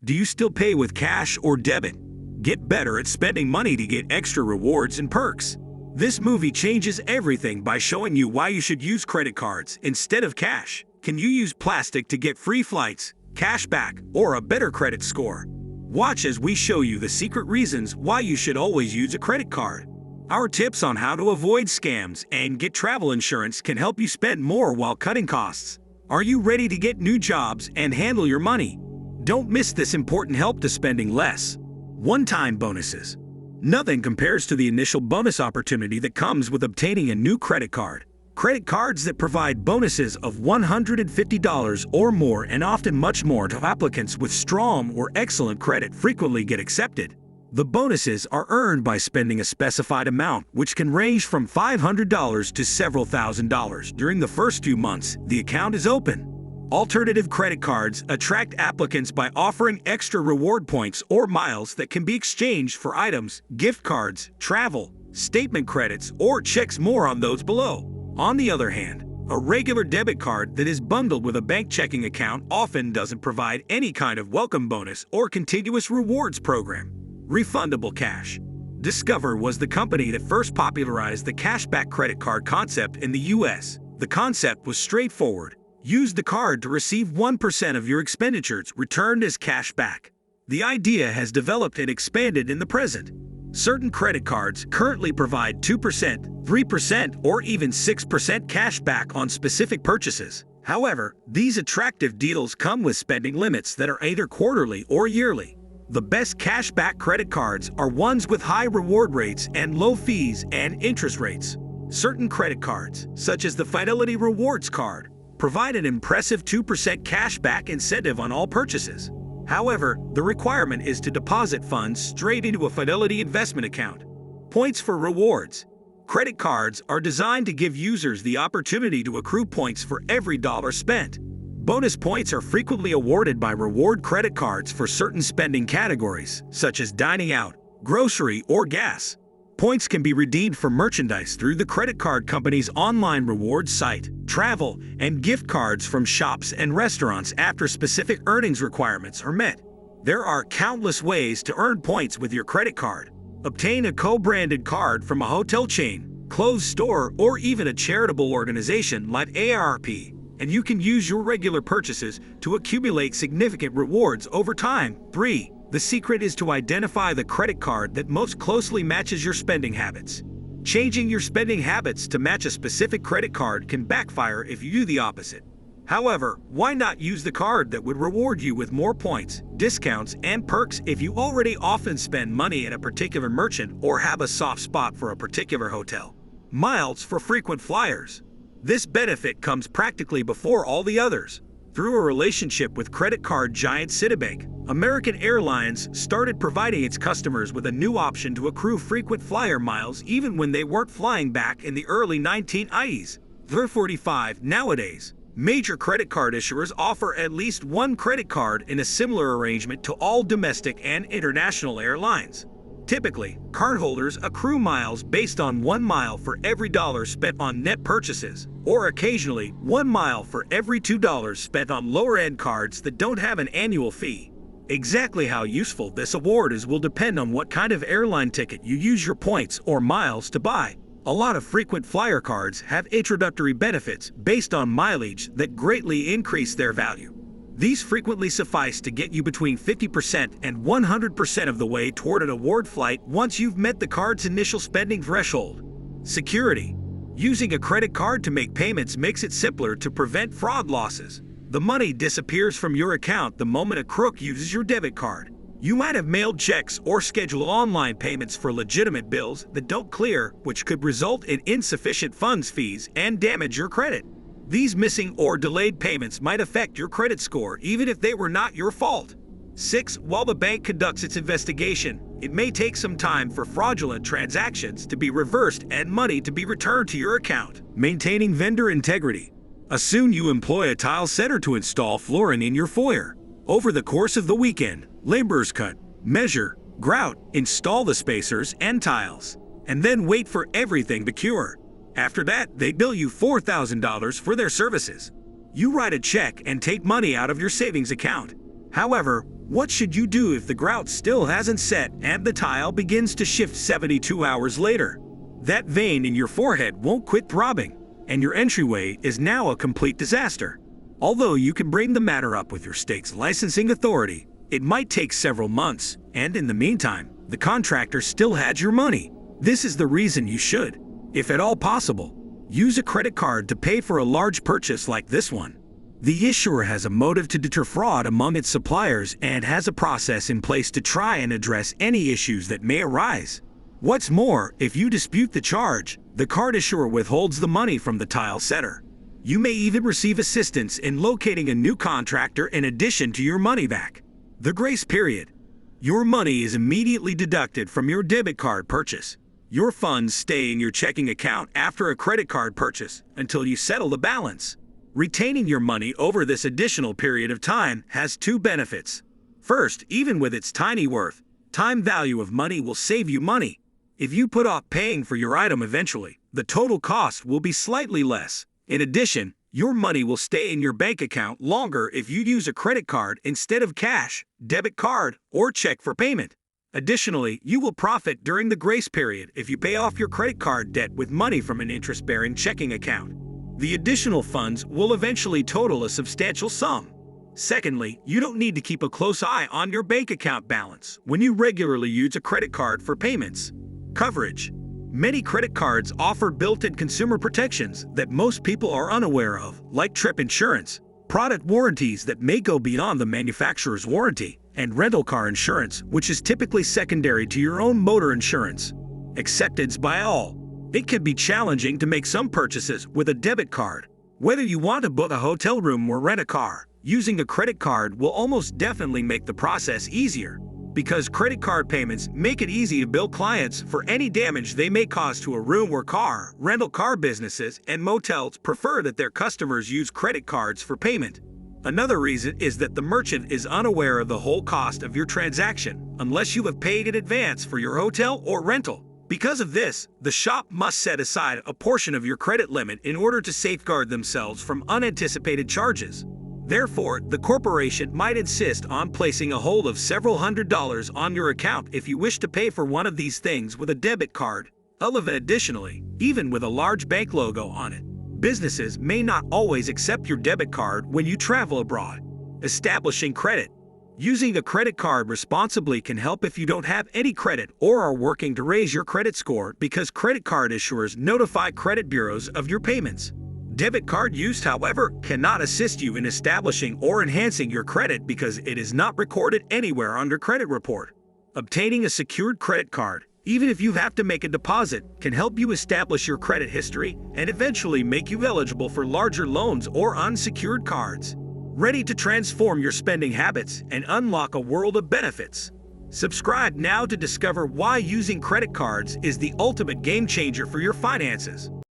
Do you still pay with cash or debit? Get better at spending money to get extra rewards and perks. This movie changes everything by showing you why you should use credit cards instead of cash. Can you use plastic to get free flights, cash back, or a better credit score? Watch as we show you the secret reasons why you should always use a credit card. Our tips on how to avoid scams and get travel insurance can help you spend more while cutting costs. Are you ready to get new jobs and handle your money? Don't miss this important help to spending less. One-time bonuses. Nothing compares to the initial bonus opportunity that comes with obtaining a new credit card. Credit cards that provide bonuses of $150 or more and often much more to applicants with strong or excellent credit frequently get accepted. The bonuses are earned by spending a specified amount, which can range from $500 to several $1,000s during the first few months the account is open. Alternative credit cards attract applicants by offering extra reward points or miles that can be exchanged for items, gift cards, travel, statement credits, or checks. More on those below. On the other hand, a regular debit card that is bundled with a bank checking account often doesn't provide any kind of welcome bonus or continuous rewards program. Refundable cash. Discover was the company that first popularized the cashback credit card concept in the US. The concept was straightforward. Use the card to receive 1% of your expenditures returned as cash back. The idea has developed and expanded in the present. Certain credit cards currently provide 2%, 3%, or even 6% cash back on specific purchases. However, these attractive deals come with spending limits that are either quarterly or yearly. The best cashback credit cards are ones with high reward rates and low fees and interest rates. Certain credit cards, such as the Fidelity Rewards card, provide an impressive 2% cashback incentive on all purchases. However, the requirement is to deposit funds straight into a Fidelity investment account. Points for rewards. Credit cards are designed to give users the opportunity to accrue points for every dollar spent. Bonus points are frequently awarded by reward credit cards for certain spending categories, such as dining out, grocery, or gas. Points can be redeemed for merchandise through the credit card company's online rewards site, travel, and gift cards from shops and restaurants after specific earnings requirements are met. There are countless ways to earn points with your credit card. Obtain a co-branded card from a hotel chain, clothes store, or even a charitable organization like AARP, and you can use your regular purchases to accumulate significant rewards over time. 3. The secret is to identify the credit card that most closely matches your spending habits. Changing your spending habits to match a specific credit card can backfire if you do the opposite. However, why not use the card that would reward you with more points, discounts, and perks if you already often spend money at a particular merchant or have a soft spot for a particular hotel? Miles for frequent flyers. This benefit comes practically before all the others. Through a relationship with credit card giant Citibank, American Airlines started providing its customers with a new option to accrue frequent flyer miles even when they weren't flying back in the early 1980s. 45. Nowadays, major credit card issuers offer at least one credit card in a similar arrangement to all domestic and international airlines. Typically, cardholders accrue miles based on 1 mile for every dollar spent on net purchases, or occasionally 1 mile for every $2 spent on lower-end cards that don't have an annual fee. Exactly how useful this award is will depend on what kind of airline ticket you use your points or miles to buy. A lot of frequent flyer cards have introductory benefits based on mileage that greatly increase their value. These frequently suffice to get you between 50% and 100% of the way toward an award flight once you've met the card's initial spending threshold. Security. Using a credit card to make payments makes it simpler to prevent fraud losses. The money disappears from your account the moment a crook uses your debit card. You might have mailed checks or scheduled online payments for legitimate bills that don't clear, which could result in insufficient funds fees and damage your credit. These missing or delayed payments might affect your credit score even if they were not your fault. 6. While the bank conducts its investigation, it may take some time for fraudulent transactions to be reversed and money to be returned to your account. Maintaining vendor integrity. Assume you employ a tile setter to install flooring in your foyer. Over the course of the weekend, laborers cut, measure, grout, install the spacers and tiles, and then wait for everything to cure. After that, they bill you $4,000 for their services. You write a check and take money out of your savings account. However, what should you do if the grout still hasn't set and the tile begins to shift 72 hours later? That vein in your forehead won't quit throbbing, and your entryway is now a complete disaster. Although you can bring the matter up with your state's licensing authority, it might take several months, and in the meantime, the contractor still had your money. This is the reason you should, if at all possible, use a credit card to pay for a large purchase like this one. The issuer has a motive to deter fraud among its suppliers and has a process in place to try and address any issues that may arise. What's more, if you dispute the charge, the card issuer withholds the money from the tile setter. You may even receive assistance in locating a new contractor in addition to your money back. The grace period. Your money is immediately deducted from your debit card purchase. Your funds stay in your checking account after a credit card purchase until you settle the balance. Retaining your money over this additional period of time has two benefits. First, even with its tiny worth, time value of money will save you money. If you put off paying for your item eventually, the total cost will be slightly less. In addition, your money will stay in your bank account longer if you use a credit card instead of cash, debit card, or check for payment. Additionally, you will profit during the grace period if you pay off your credit card debt with money from an interest-bearing checking account. The additional funds will eventually total a substantial sum. Secondly, you don't need to keep a close eye on your bank account balance when you regularly use a credit card for payments. Coverage. Many credit cards offer built-in consumer protections that most people are unaware of, like trip insurance, product warranties that may go beyond the manufacturer's warranty, and rental car insurance, which is typically secondary to your own motor insurance. Acceptance by all. It can be challenging to make some purchases with a debit card. Whether you want to book a hotel room or rent a car, using a credit card will almost definitely make the process easier. Because credit card payments make it easy to bill clients for any damage they may cause to a room or car. Rental car businesses and motels prefer that their customers use credit cards for payment. Another reason is that the merchant is unaware of the whole cost of your transaction unless you have paid in advance for your hotel or rental. Because of this, the shop must set aside a portion of your credit limit in order to safeguard themselves from unanticipated charges. Therefore, the corporation might insist on placing a hold of several $100s on your account if you wish to pay for one of these things with a debit card. Additionally, even with a large bank logo on it, businesses may not always accept your debit card when you travel abroad. Establishing credit. Using a credit card responsibly can help if you don't have any credit or are working to raise your credit score because credit card issuers notify credit bureaus of your payments. Debit card use, however, cannot assist you in establishing or enhancing your credit because it is not recorded anywhere on your credit report. Obtaining a secured credit card, even if you have to make a deposit, can help you establish your credit history and eventually make you eligible for larger loans or unsecured cards. Ready to transform your spending habits and unlock a world of benefits? Subscribe now to discover why using credit cards is the ultimate game changer for your finances.